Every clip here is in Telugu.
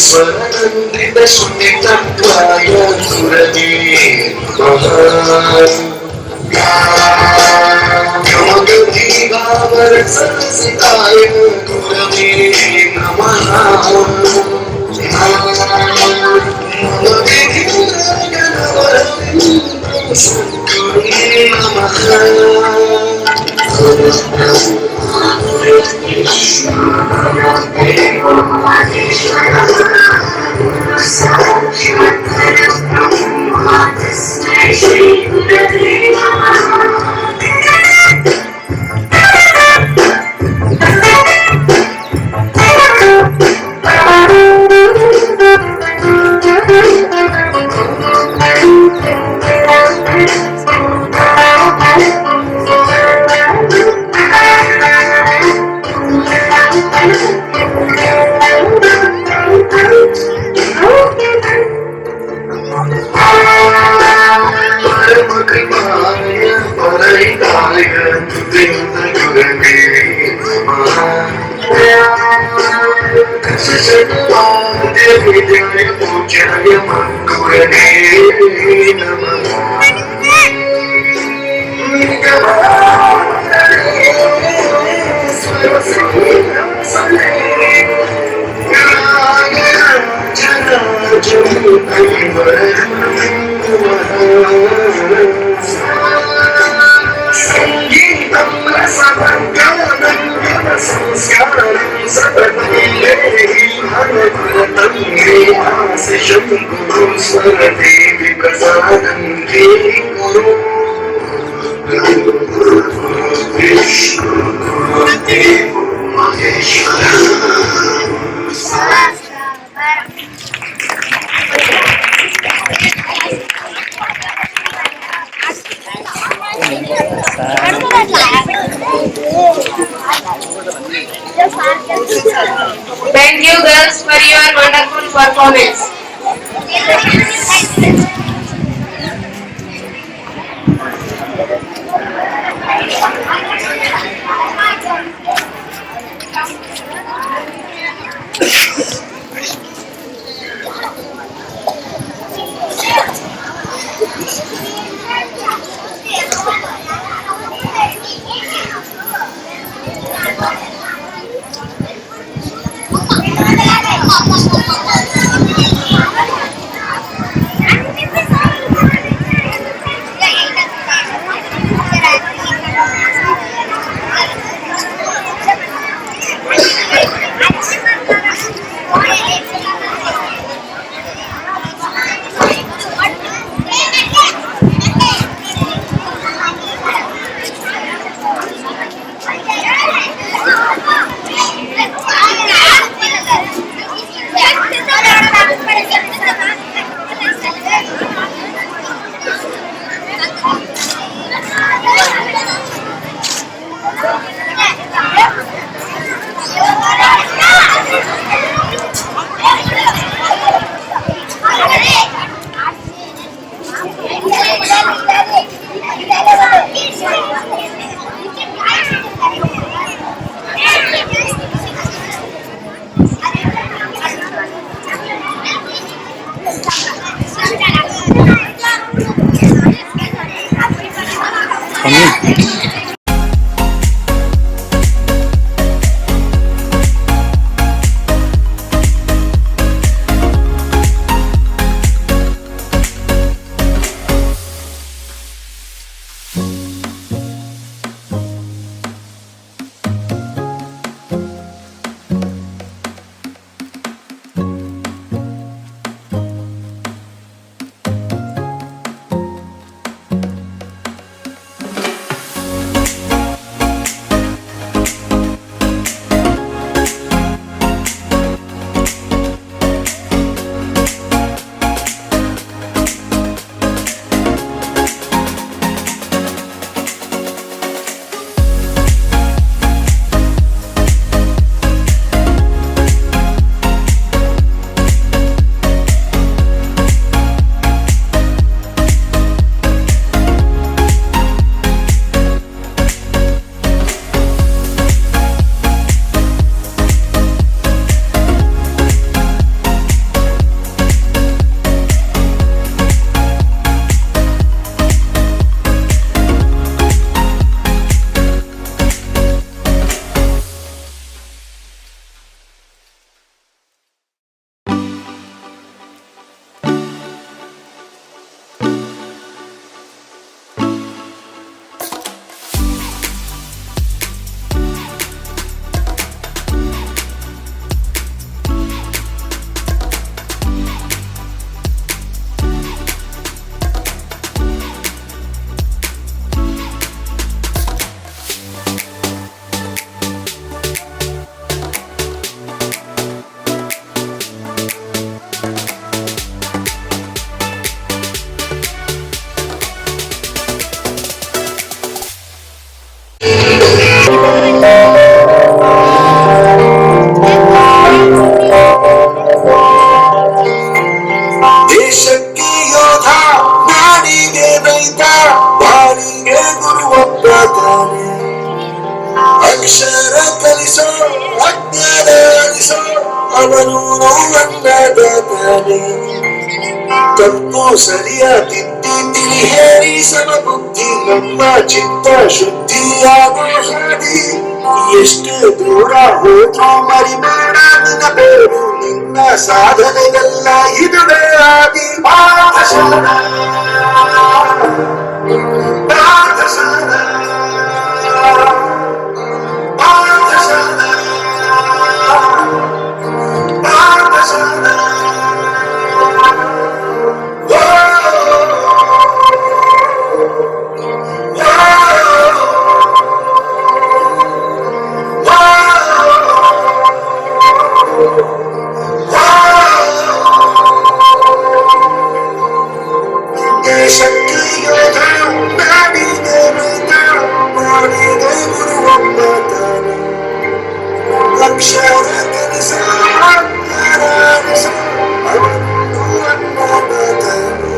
ಸ್ವರಂದ್ರಿತ ಸುನ್ನಿತತ್ವಾಯ ಗುರವೇ ಯೋಗದೀವಾವರ ಸರಸಿತಾಯ ಗುರವೇ ನಮಃ ಸದ್ಗುರೇ ನಮಃ Thank you girls for your wonderful performance. ಅವನು ಅನ್ನದಾತಾನೆ. ತಪ್ಪು ಸರಿಯ ತಿದ್ದಿ ತಿಳಿ ಹೇರಿ ಸಮಬುದ್ಧಿ ನಮ್ಮ ಚಿತ್ತ ಶುದ್ಧಿಯಾಗೋ ಹಾದಿ. ಎಷ್ಟು ದೂರ ಹೋದ್ರೂ ಮರಿಬೇಡ ನಿನ್ನ ಬೇರು, ನಿನ್ನ ಸಾಧನೆಗೆಲ್ಲ ಇದುವೇ ಆದಿ. ಪಾಠಶಾಲ ಪಾಠಶಾಲ ಪಾಠಶಾಲ ಪಾಠಶಾಲ. ದೇಶಕ್ಕೆ ಯೋಧ ನಾಡಿಗೆ ರೈತ ಮಾಡಿದೆ ಗುರುವೊಬ್ಬ ತಾನೆ. ಅಕ್ಷರ ಕೆಲಸ ಯಾರಾರಿಸ ಅವನು ಅನ್ನದಾತಾನೆ.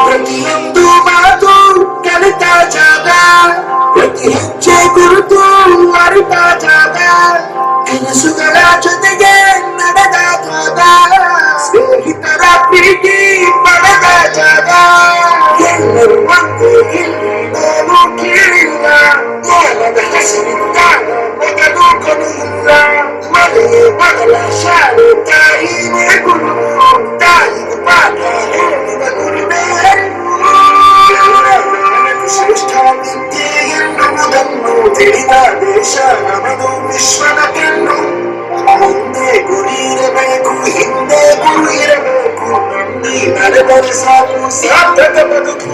ಪ್ರತಿಯೊಂದು ಮಾತು ಕಲಿತ ಜಾಗ, ಪ್ರತಿ ಹೆಜ್ಜೆ ಗುರುತು ಅರಿತ ಜಾಗ, ಕನಸುಗಳ ಜೊತೆಗೆ ನಡೆದ ಜಾಗ, ಸ್ನೇಹಿತರ ಪ್ರೀತಿ ಪಡೆದ ಜಾಗ. ಎಲ್ಲರೂ ಒಂದೇ ಇಲ್ಲಿ ನಾನು ಕೇಳಿಲ್ಲ, ಜ್ಞಾನದ ಹೆಸರಿಂದ ಮೊದಲು ಕೊನೆಯಿಲ್ಲ. ಮನೆಯೇ ಮೊದಲ ಶಾಲೆ, ತಾಯಿನೇ ಗುರು, ತಾಯಿಗೆ ಪಾಠ ಹೇಳಿದ ಗುರುವೇ ಶ್ರೇಷ್ಠ ವಿದ್ಯೆ ಎನ್ನುವುದನ್ನು ತಿಳಿದ ದೇಶ ನಮದು ವಿಶ್ವದ ಕಣ್ಣು. ಮುಂದೆ ಗುರಿ ಇರಬೇಕು, ಹಿಂದೆ ಗುರು ಇರಬೇಕು, ನಂಬಿ ನಡೆದರೆ ಸಾಕು ಸಾರ್ಥಕ ಬದುಕು.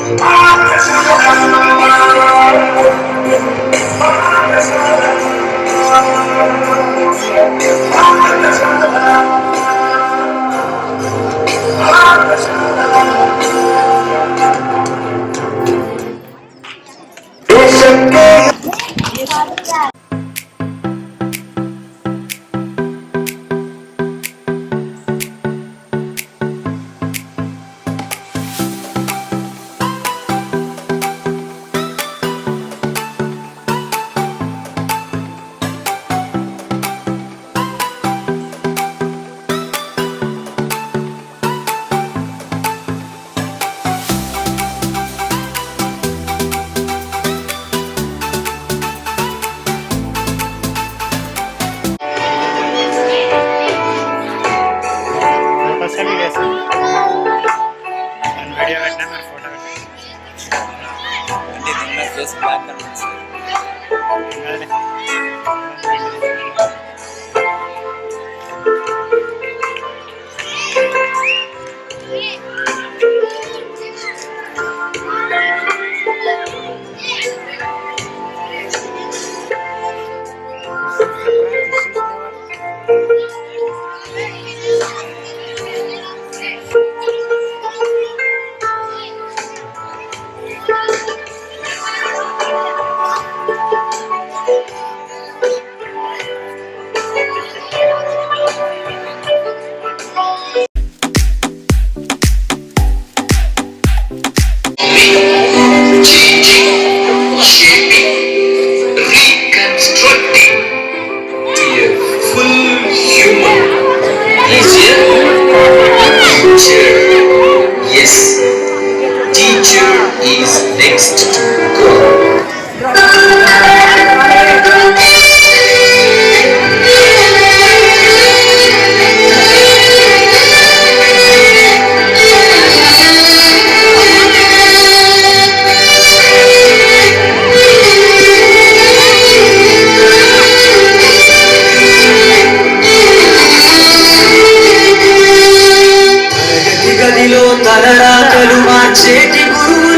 ದೇಶಕ್ಕೆ గదిలో తలరాతలు మార్చేటి గురువు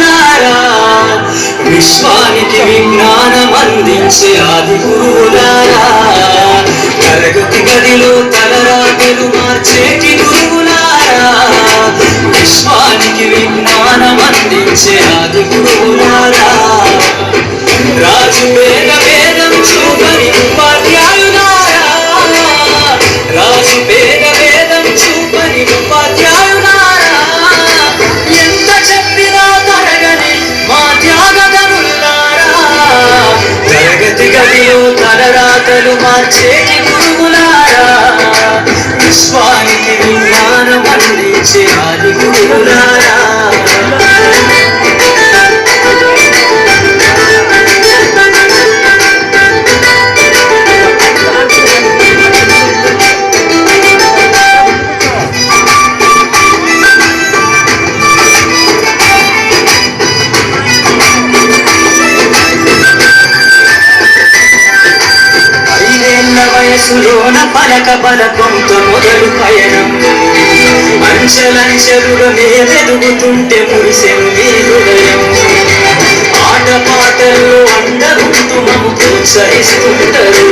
అందించే ఆది గురువులారా, తరగతి గదిలో తలరాతలు మార్చేటి గురువులారా, విశ్వానికి విజ్ఞానం అందించే ఆది గురువులారా, రాజు పేద వేదం చూపని ఉపాధ్యాయులారా, రాజు పేద వేదం చూపని ఉపాధ్యాయులారా, ఎంత చెప్పినా తరగని మా త్యాగధనులారా, తరగతి గదిలో తలరాతలు మార్చేటి గురువులారా, విశ్వానికి విజ్ఞానం అందించే ఆది గురువులారా. వయసులోన పలక బలకంత మొదలు పయనం, అంచెలంచెలుగా మేమెదుగుతుంటే మురిసెను మీ హృదయం, ఆట పాటల్లో అందరుంటూ మము ప్రోత్సహిస్తుంటారు,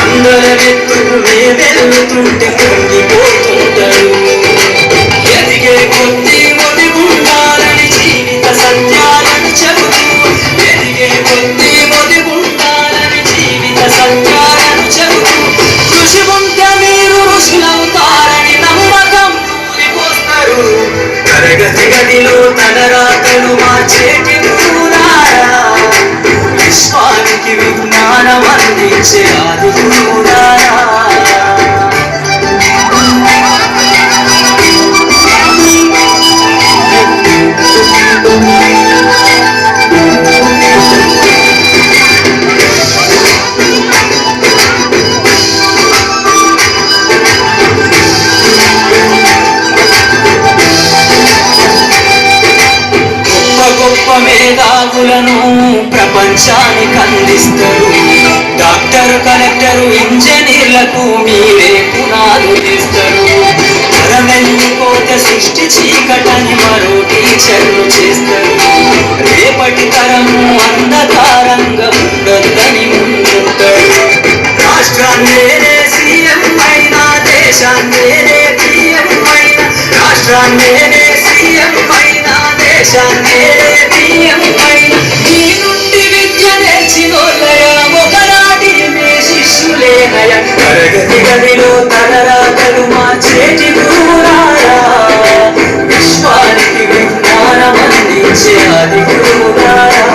అందరమెత్తుకు మేమెదుగుతుంటే పొంగిపోతుంటారు, ఎదిగే కొద్ది మొదిగుండాలని జీవిత సత్యాలను చెబుతూ, ఎదిగే కొద్ది మొదిగుండాలని జీవిత సత్యాలను చెబుతూ, కృషి ఉంటే మీరు ఋషులవుతారని నమ్మకం ఊరిపోస్తారు, తరగతి గదిలో తలరాతలు మార్చేటి గురువులారా, విశ్వానికి విజ్ఞానం అందించే ఆది గురువులారా. మేధావులను ప్రపంచానికి అందిస్తారు, డాక్టర్ కలెక్టర్ ఇంజనీర్లకు మీరే పునాదు తీస్తారు, తరమెల్లిపోతే సృష్టి చీకటని మరో టీచర్లు చేస్తారు, రేపటి తరము అంధకారంగా ఉండొద్దని ముందుంటారు, రాష్ట్రాన్నేనే సీఎం అయినా దేశాన్నేనే పిఎం అయినా, రాష్ట్రాన్నేనే సీఎం అయినా దేశాన్నేనే పిఎం అయినా, ఈ నుండి విద్య నేర్చినోళ్ళయ ఒకనాటి మే శిష్యులేనయ, తరగతి గదిలో తలరాతలు మార్చేటి గురువులారా, విశ్వానికి విజ్ఞానం అందించే ఆది గురువులారా.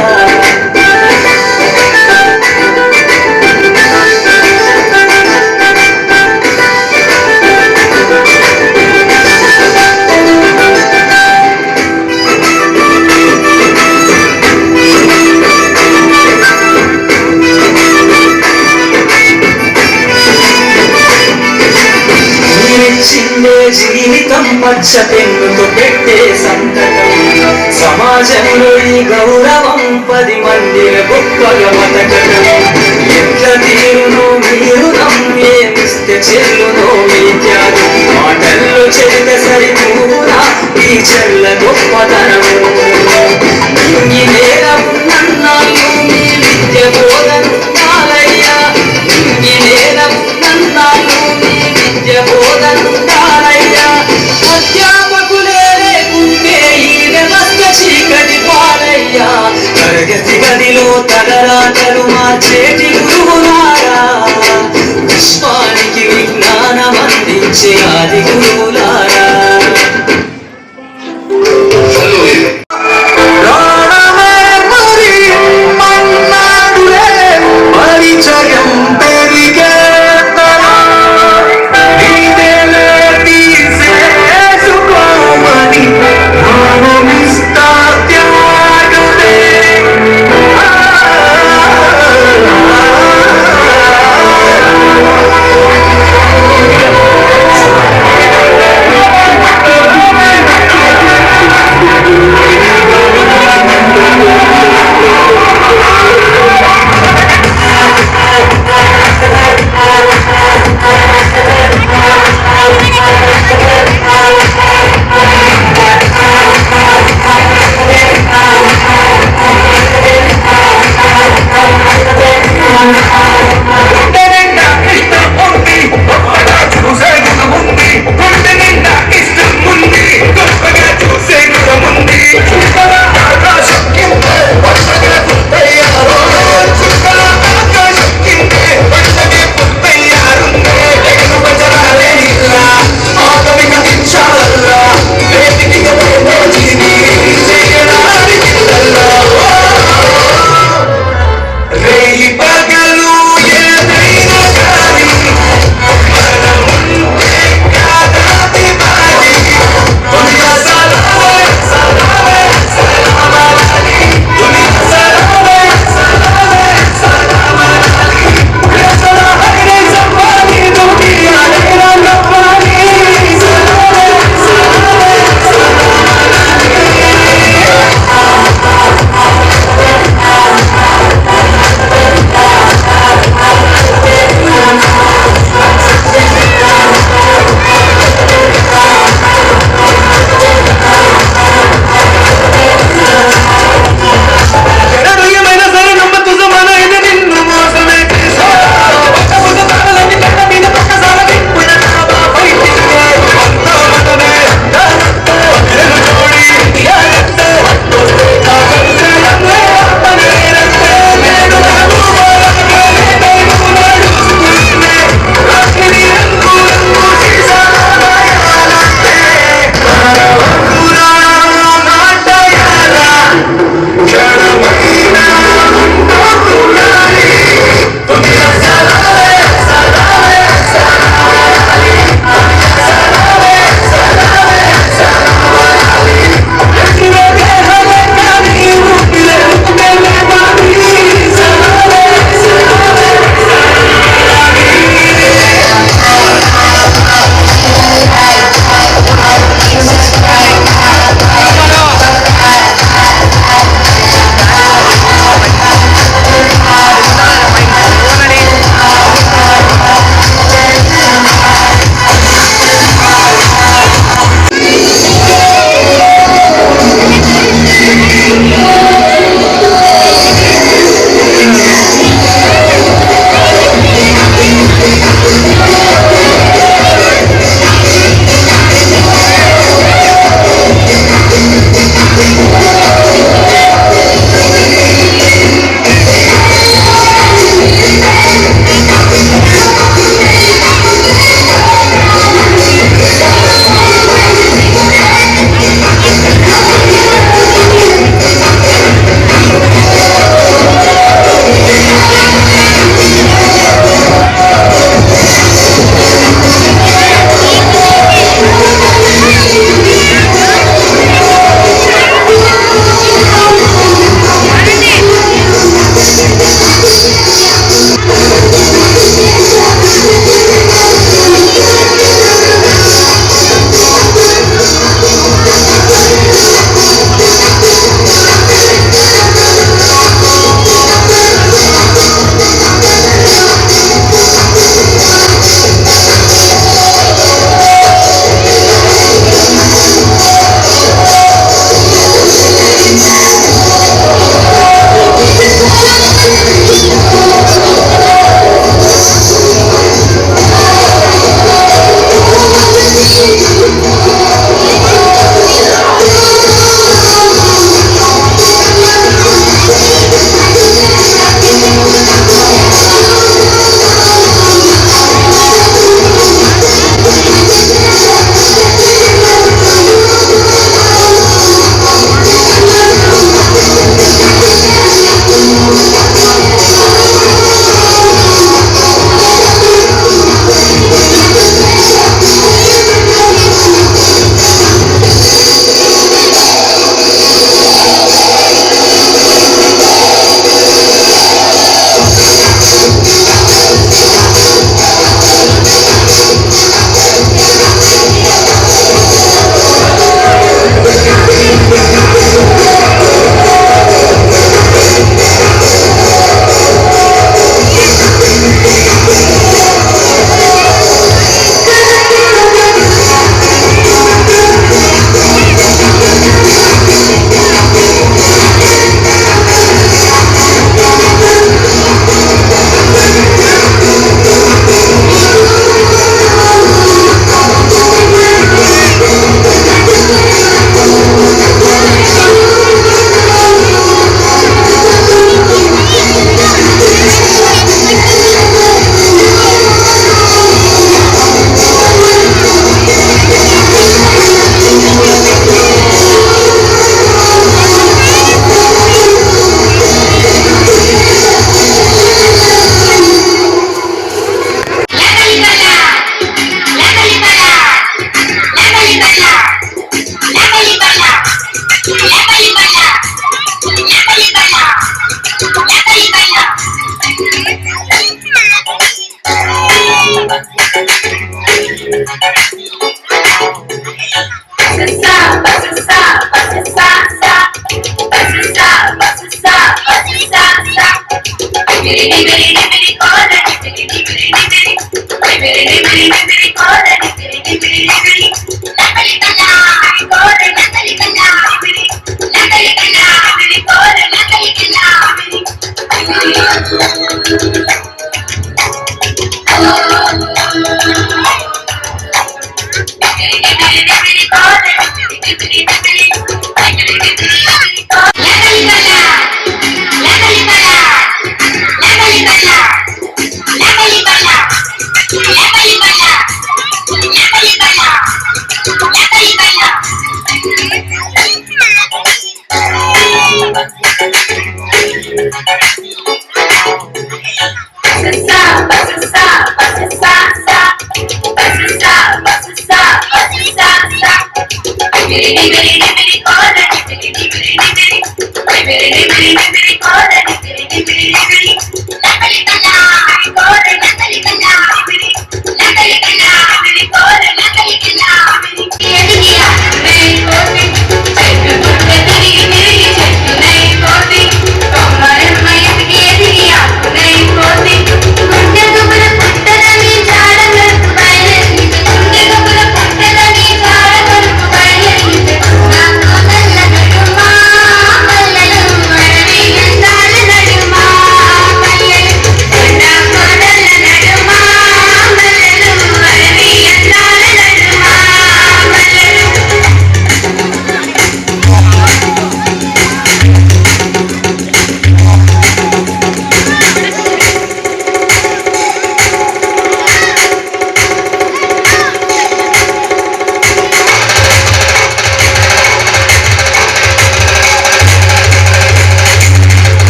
జీవితం పచ్చ పెన్నుతో పెట్టే సంతకం, సమాజంలో ఈ గౌరవం 10 మందిల గొప్పగా బతకడం, ఎట్ల తీరును మీరు నమ్మేమిస్తే చెల్లునో మీ త్యాగం, మాటల్లో చెడితే సరిపోనా ఈ చెల్ల గొప్పతనము, ఈ నేల ఉన్నన్నాళ్ళు మీ విద్య బోధనుండాలయ్యా, ఈ నేల ఉన్నన్నాళ్ళు మీ విద్య బోధనుండాలయ్యా, అధ్యాపకులే లేకుంటే ఈ వ్యవస్థ చీకటి పాలయ్యా, తరగతి గదిలో తలరాతలు మార్చేటి గురువులారా, విశ్వానికి విజ్ఞానం అందించే ఆది గురువులారా.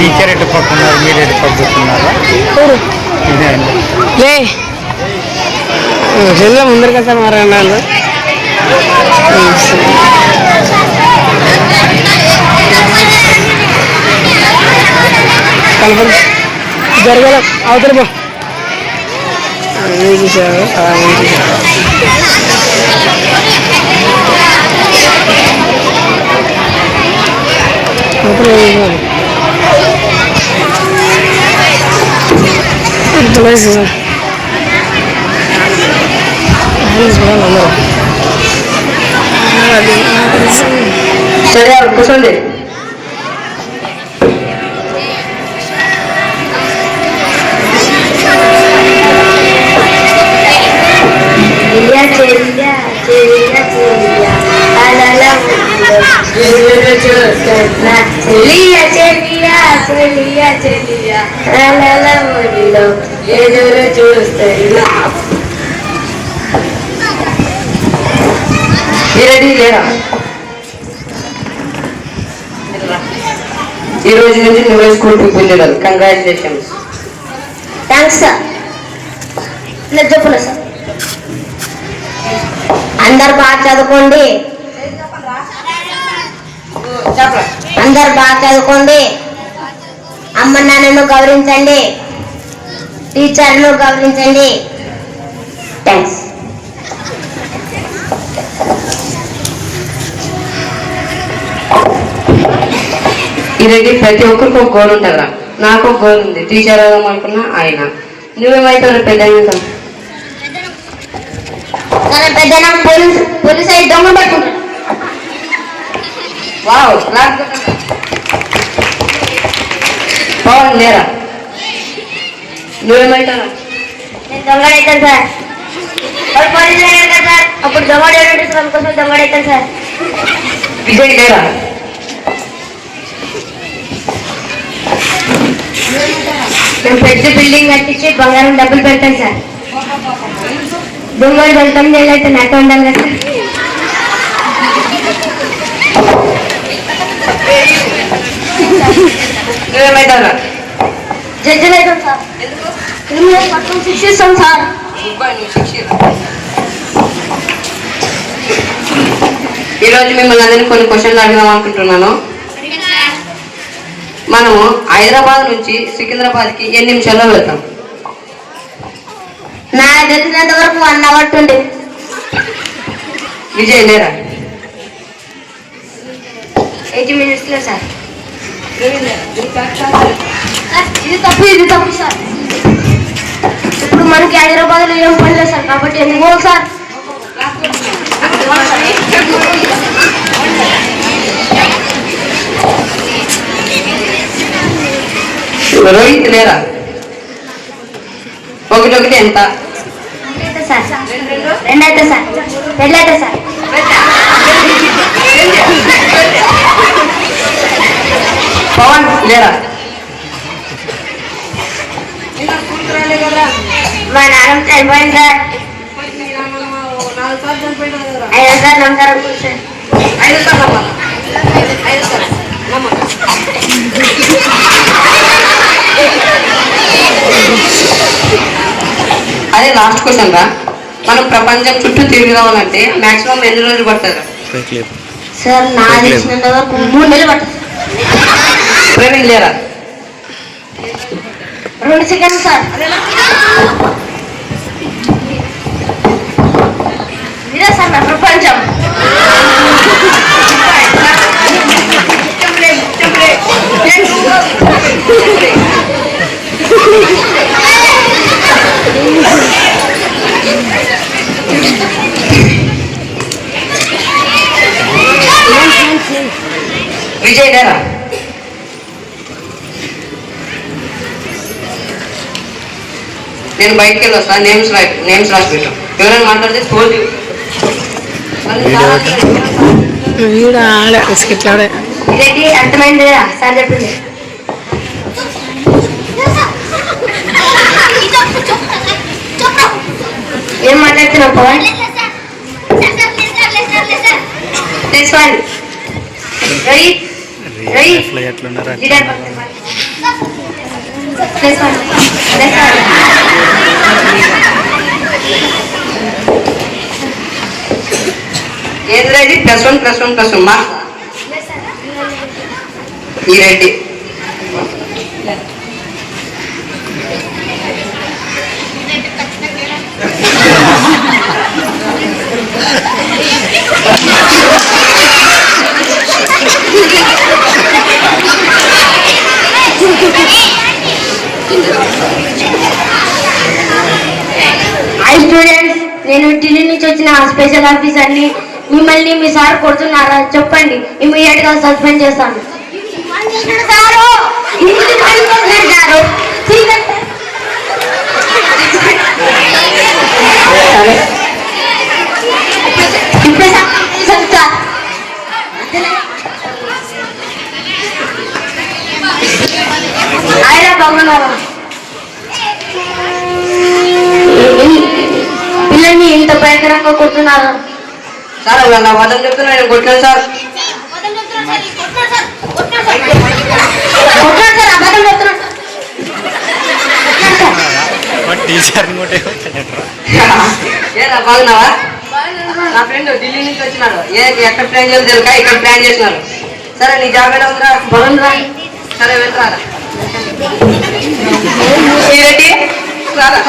టీచర్ ఎటు పక్కున్నారు, మీరు ఎటు పక్కుతున్నారా? ఇదే అండి. లే ముందర కదా మారన్నాను. జరగల అవతల బా చూసారు. సరే కూర్చోండి. రెడీ లేరా? ఈ రోజు నుంచి నువ్వే స్కూల్కి వెళ్ళాలి. కంగ్రాచులేషన్స్. Thanks sir. లేదు చెప్పులే సార్. అందరు బాగా చదువుకోండి. అందరు బాగా చదువుకోండి. అమ్మ నాన్నను గౌరవించండి, టీచర్ను గౌరవించండి. థ్యాంక్స్. ఇదేంటి ప్రతి ఒక్కరికి ఒక గోల్ ఉంటుందా? నాకు ఒక గోల్ ఉంది. టీచర్ అవుదాం అనుకున్నా ఆయన. నువ్వేమైతే పెద్ద పెద్ద పోలీస్ అయితే దొంగ పట్టుకుంటాడు. వావ్ పవన్ లేరా? నువ్వేమైతారా? నేను దొంగడైతాను సార్. వాళ్ళు పోలీసు కదా సార్, అప్పుడు దొంగడు కోసం దొంగడైతాను సార్. విజయ్ లేరా? మేము పెద్ద బిల్డింగ్ కట్టించి బంగారం డబ్బులు పెడతాను సార్. దొంగలు వెళ్తాం అయితే నాతో ఉండాలి కదా సార్. నువ్వేమైతారా? జడ్జిలు అవుతాం సార్. క్రిమినల్ పట్టుకొని శిక్షిస్తాం సార్. ఈరోజు మిమ్మల్ని అందరినీ కొన్ని క్వశ్చన్లు అడగదాం అనుకుంటున్నాను. మనము హైదరాబాద్ నుంచి సికింద్రాబాద్కి ఎన్ని నిమిషాల్లో వెళ్తాం? నాకు తెలిసినంత వరకు 1 hour ఉండే. విజయ్ లేరా? 80 minutes లో సార్. ఇది తప్పు సార్. ఇప్పుడు మనకి హైదరాబాద్ లో ఏం పని లేదు సార్, కాబట్టి ఎందుకో సార్. రోహిత్ లేరా? ఒకటి ఎంత? 2 సార్. 2 అయితే సార్. 2 అయితే సార్. పవన్ లేరా? మా నాన్న చనిపోయింది సార్. 5 sir నమ్మకారం sir. 5 సార్లు అదే లాస్ట్ క్వశ్చన్ రా. మనం ప్రపంచం చుట్టూ తిరిగి రావాలంటే మాక్సిమం ఎన్ని రోజులు పడుతుంది? సార్ నా తెలిసినంత వరకు 3 నెలలు పడుతుంది. ప్రవీణ్ లేరా? 2 సెకండ్లు సార్. ఇదే సార్ నా ప్రపంచం. విజయ్ లేరా? నేను బయటికి వెళ్ళి వస్తాను. నేమ్స్ రాసి పెట్టాం. ఎవరైనా మాట్లాడితే తోలు ఇదేంటి అర్థమైంది సార్ చెప్పింది. ఏం మాట్లాడుతున్నావు పవన్? రోహిత్ ఎట్లున్నారా? ఏంద్రా ఇది +1 మా ఈ రెడ్డి హాయ్ స్టూడెంట్స్, నేను ఢిల్లీ నుంచి వచ్చిన స్పెషల్ ఆఫీసర్ని. మిమ్మల్ని మీ సార్ కొడుతున్నారా చెప్పండి, ఇమీడియట్ గా సస్పెండ్ చేస్తాను. ఆయన బాగున్నారా? పిల్లల్ని ఇంత భయంకరంగా కొడుతున్నారా? సార్ నా వాదన చెప్తున్నా, నేను కొట్టాను సార్. ఏరా బాగున్నావా? నా ఫ్రెండ్ ఢిల్లీ నుంచి వచ్చినాడు. ఎక్కడ ప్లాన్ చేయాలి తెలుక, ఇక్కడ ప్లాన్ చేసినారు. సరే నీ జాబ్ ఎలా ఉందిరా? బాగుందిరా. సరే వెళ్ళరా రెడ్డి రారా.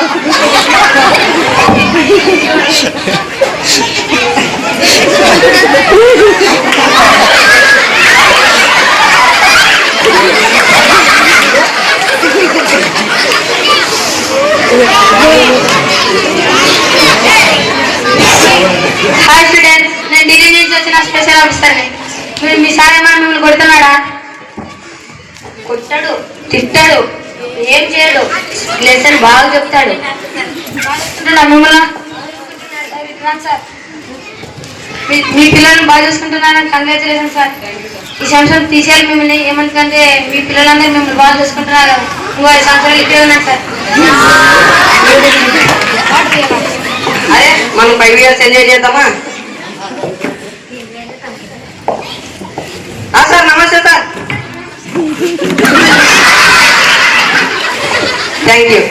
హాయ్ స్టూడెంట్స్, నేను ఢిల్లీ నుంచి వచ్చిన స్పెషల్ ఆఫీసర్ని. మీరు మీ సార్ ఏమన్నా మిమ్మల్ని కొడుతున్నాడా? కొట్టాడు, తిట్టాడు, ఏం చేయడు, లెసన్ బాగా చెప్తాడు. మిమ్మల్ని మీ పిల్లల్ని బాగా చూసుకుంటున్నారని కంగ్రాచులేషన్ సార్. ఈ సంవత్సరం తీసేయాలి మిమ్మల్ని. ఏమంటే మీ పిల్లలందరూ మిమ్మల్ని బాగా చూసుకుంటున్నారు. ఇంకో 5 సంవత్సరాలు ఇట్టే ఉన్నారు సార్. అరే మనం 5 years ఎంజాయ్ చేద్దామా? సార్ నమస్తే సార్. Thank you.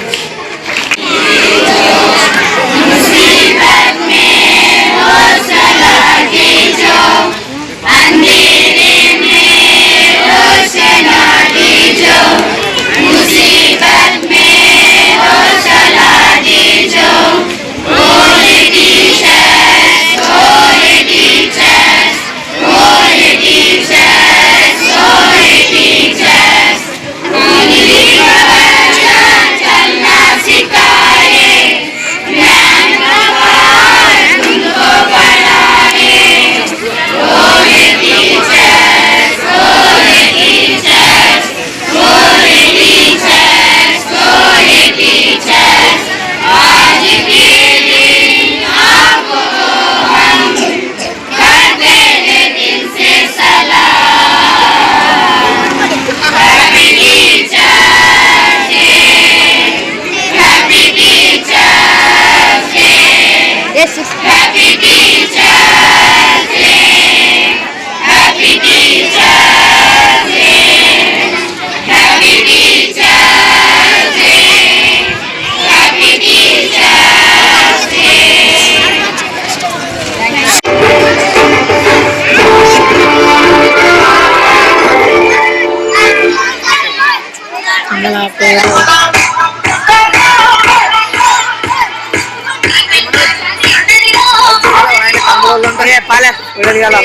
పాలే విడదీయాల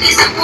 Get